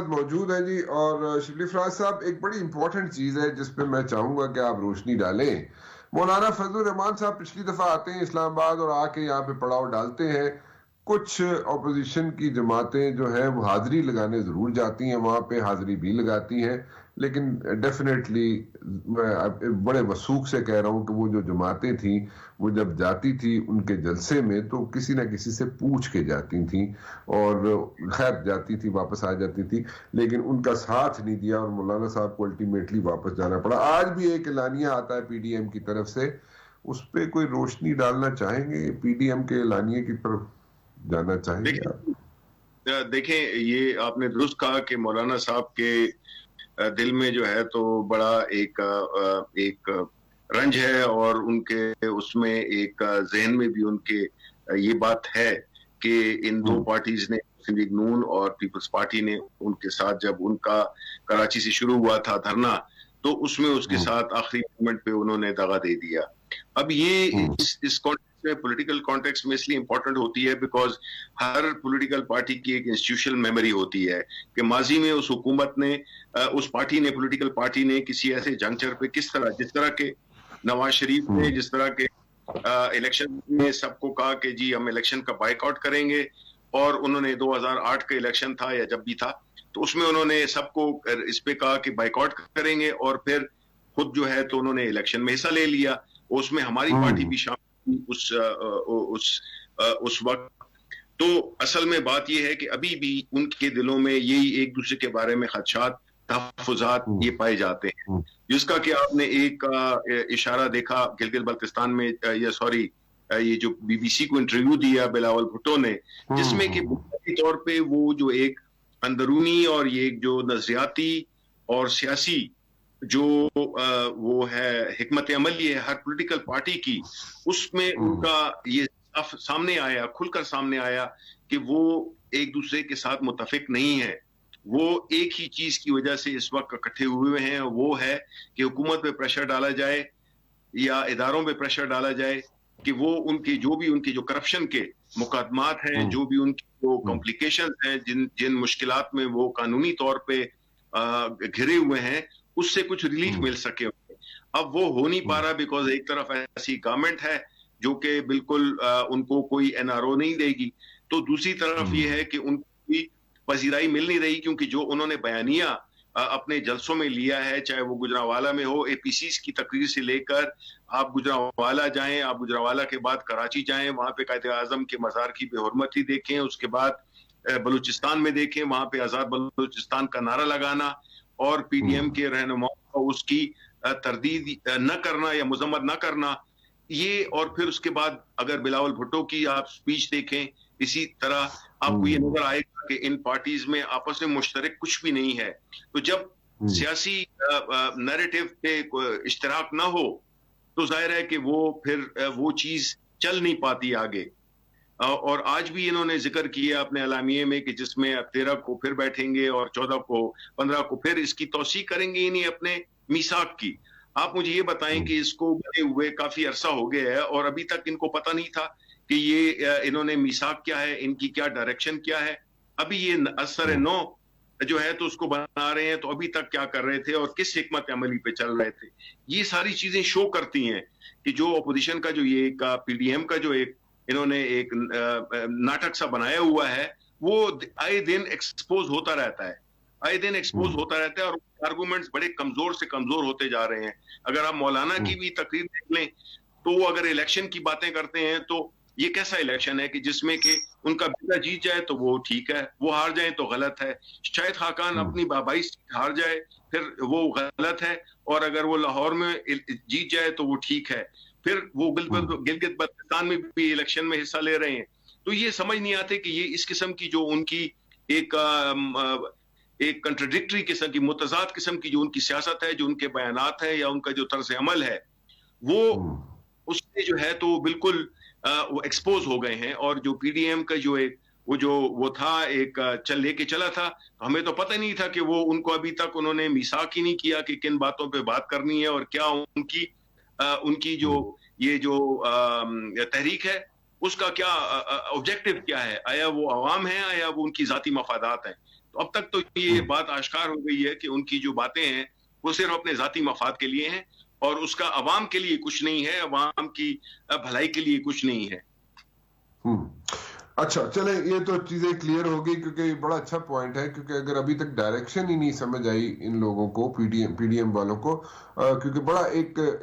मौजूद है जी। और शिबली फराज साहब, एक बड़ी इंपॉर्टेंट चीज़ है जिस पे मैं चाहूंगा कि आप रोशनी डालें। मौलाना फजलुर रहमान साहब पिछली दफा आते हैं इस्लामाबाद और आके यहाँ पे पड़ाव डालते हैं। कुछ ऑपोजिशन की जमातें जो हैं वो हाजिरी लगाने जरूर जाती हैं, वहां पे हाजिरी भी लगाती हैं, लेकिन डेफिनेटली मैं बड़े वसूख से कह रहा हूं कि वो जो जमातें थी वो जब जाती थी उनके जलसे में तो किसी ना किसी से पूछ के जाती थी, और खैर जाती थी वापस आ जाती थी, लेकिन उनका साथ नहीं दिया और मौलाना साहब को अल्टीमेटली वापस जाना पड़ा। आज भी एक एलानिया आता है पीडीएम की तरफ से, उस पर कोई रोशनी डालना चाहेंगे? पीडीएम के एलानिया की तरफ जाना चाहेंगे आप? देखें, ये आपने दुरुस्त कहा कि मौलाना साहब के दिल में जो है तो बड़ा एक रंज है, और उनके उसमें एक जहन में भी उनके ये बात है कि इन दो पार्टीज ने, मुस्लिम लीग नून और पीपल्स पार्टी ने, उनके साथ जब उनका कराची से शुरू हुआ था धरना, तो उसमें उसके साथ आखिरी मोमेंट पे उन्होंने दगा दे दिया। अब ये इस कॉन्टेक्स्ट में, पॉलिटिकल कॉन्टेक्स्ट में इसलिए इंपॉर्टेंट होती है बिकॉज हर पॉलिटिकल पार्टी की एक इंस्टीट्यूशनल मेमोरी होती है कि माजी में उस हुकूमत ने, उस पार्टी ने, पॉलिटिकल पार्टी ने किसी ऐसे जंक्चर पे किस तरह, जिस तरह के नवाज शरीफ ने जिस तरह के इलेक्शन में सबको कहा कि जी हम इलेक्शन का बायकॉट करेंगे, और उन्होंने 2008 का इलेक्शन था या जब भी था, तो उसमें उन्होंने सबको इस पे कहा कि बायकॉट करेंगे, और फिर खुद जो है तो उन्होंने इलेक्शन में हिस्सा ले लिया। उसमें हमारी पार्टी भी शामिल उस वक्त। तो असल में बात यह है कि अभी भी उनके दिलों में यही एक दूसरे के बारे में खदशात, तहफ़्फ़ुज़ात ये पाए जाते हैं, जिसका कि आपने एक इशारा देखा गिलगित बल्तिस्तान में, या सॉरी, ये जो बीबीसी को इंटरव्यू दिया बिलावल भुट्टो ने, जिसमें कि बुनियादी तौर पे वो जो एक अंदरूनी और ये जो नजरियाती और सियासी जो वो है हिकमत अमली है हर पॉलिटिकल पार्टी की, उसमें उनका ये सामने आया, खुलकर सामने आया कि वो एक दूसरे के साथ मुत्तफिक नहीं है। वो एक ही चीज की वजह से इस वक्त इकट्ठे हुए हैं, वो है कि हुकूमत पे प्रेशर डाला जाए या इदारों पे प्रेशर डाला जाए कि वो उनकी जो करप्शन के मुकदमात हैं, जो भी उनकी जो कॉम्प्लिकेशन हैं, जिन मुश्किलात में वो कानूनी तौर पे घिरे हुए हैं, उससे कुछ रिलीफ मिल सके। अब वो हो नहीं पा रहा बिकॉज एक तरफ ऐसी गवर्नमेंट है जो कि बिल्कुल उनको कोई एनआरओ नहीं देगी, तो दूसरी तरफ ये है कि उनकी पजीराई मिल नहीं रही, क्योंकि जो उन्होंने बयानिया अपने जलसों में लिया है, चाहे वो गुजरांवाला में हो, एपीसी की तकरीर से लेकर आप गुजरांवाला जाएं, आप गुजरांवाला के बाद कराची जाएं, वहां पे कायदे आजम के मज़ार की बेहुरमती देखें, उसके बाद बलूचिस्तान में देखें, वहां पे आजाद बलूचिस्तान का नारा लगाना और पीडीएम के रहनुमाओं को उसकी तरदीद न करना या मुजम्मत न करना, ये, और फिर उसके बाद अगर बिलावल भुट्टो की आप स्पीच देखें, इसी तरह आपको ये नजर आएगा कि इन पार्टीज में आपस में मुश्तरक कुछ भी नहीं है। तो जब सियासी नैरेटिव पे इश्तराक ना हो तो जाहिर है कि वो फिर वो चीज चल नहीं पाती आगे। और आज भी इन्होंने जिक्र किया अपने एलामिये में कि जिसमें 13 को फिर बैठेंगे और 14 को, 15 को फिर इसकी तौसीक करेंगे इन्हीं अपने मीसाक की। आप मुझे ये बताएं कि इसको बने हुए काफी अरसा हो गया है और अभी तक इनको पता नहीं था कि ये इन्होंने मीसाक क्या है, इनकी क्या डायरेक्शन क्या है। अभी ये असर नौ जो है तो उसको बना रहे हैं, तो अभी तक क्या कर रहे थे और किस हिकमत अमली पे चल रहे थे। ये सारी चीजें शो करती हैं कि जो अपोजिशन का जो ये पीडीएम का जो एक इन्होंने एक नाटक सा बनाया हुआ है, वो आए दिन एक्सपोज होता रहता है, आए दिन एक्सपोज होता रहता है, और आर्गुमेंट्स बड़े कमजोर से कमजोर होते जा रहे हैं। अगर आप मौलाना की भी तकरीर देख लें तो वो अगर इलेक्शन की बातें करते हैं तो ये कैसा इलेक्शन है कि जिसमें कि उनका बेटा जीत जाए तो वो ठीक है, वो हार जाए तो गलत है। शायद खाकान अपनी 22 सीट हार जाए फिर वो गलत है, और अगर वो लाहौर में जीत जाए तो वो ठीक है। फिर वो गिलगित बल्तिस्तान में भी इलेक्शन में हिस्सा ले रहे हैं। तो ये समझ नहीं आते कि ये इस किस्म की जो उनकी एक कंट्राडिक्टरी किस्म की, मुतजाद किस्म की जो उनकी सियासत है, जो उनके बयानात है या उनका जो तर्ज अमल है, वो उससे जो है तो बिल्कुल वो एक्सपोज हो गए हैं। और जो पीडीएम का जो एक वो था एक लेके चला था, तो हमें तो पता नहीं था कि वो उनको अभी तक उन्होंने मिसाक ही नहीं किया कि किन बातों पे बात करनी है और क्या उनकी जो ये जो तहरीक है उसका क्या ऑब्जेक्टिव क्या है, आया वो अवाम है या वो उनकी जाती मफादात हैं। तो तो अब तक तो ये बात आश्कार हो गई है कि उनकी जो बातें हैं वो सिर्फ अपने जाती मफाद के लिए हैं और उसका अवाम के लिए कुछ नहीं है, अवाम की भलाई के लिए कुछ नहीं है। अच्छा, चले, ये तो चीजें क्लियर हो गई, क्योंकि बड़ा अच्छा पॉइंट है, क्योंकि अगर अभी तक डायरेक्शन ही नहीं समझ आई इन लोगों को, पीडीएम वालों को, क्योंकि बड़ा एक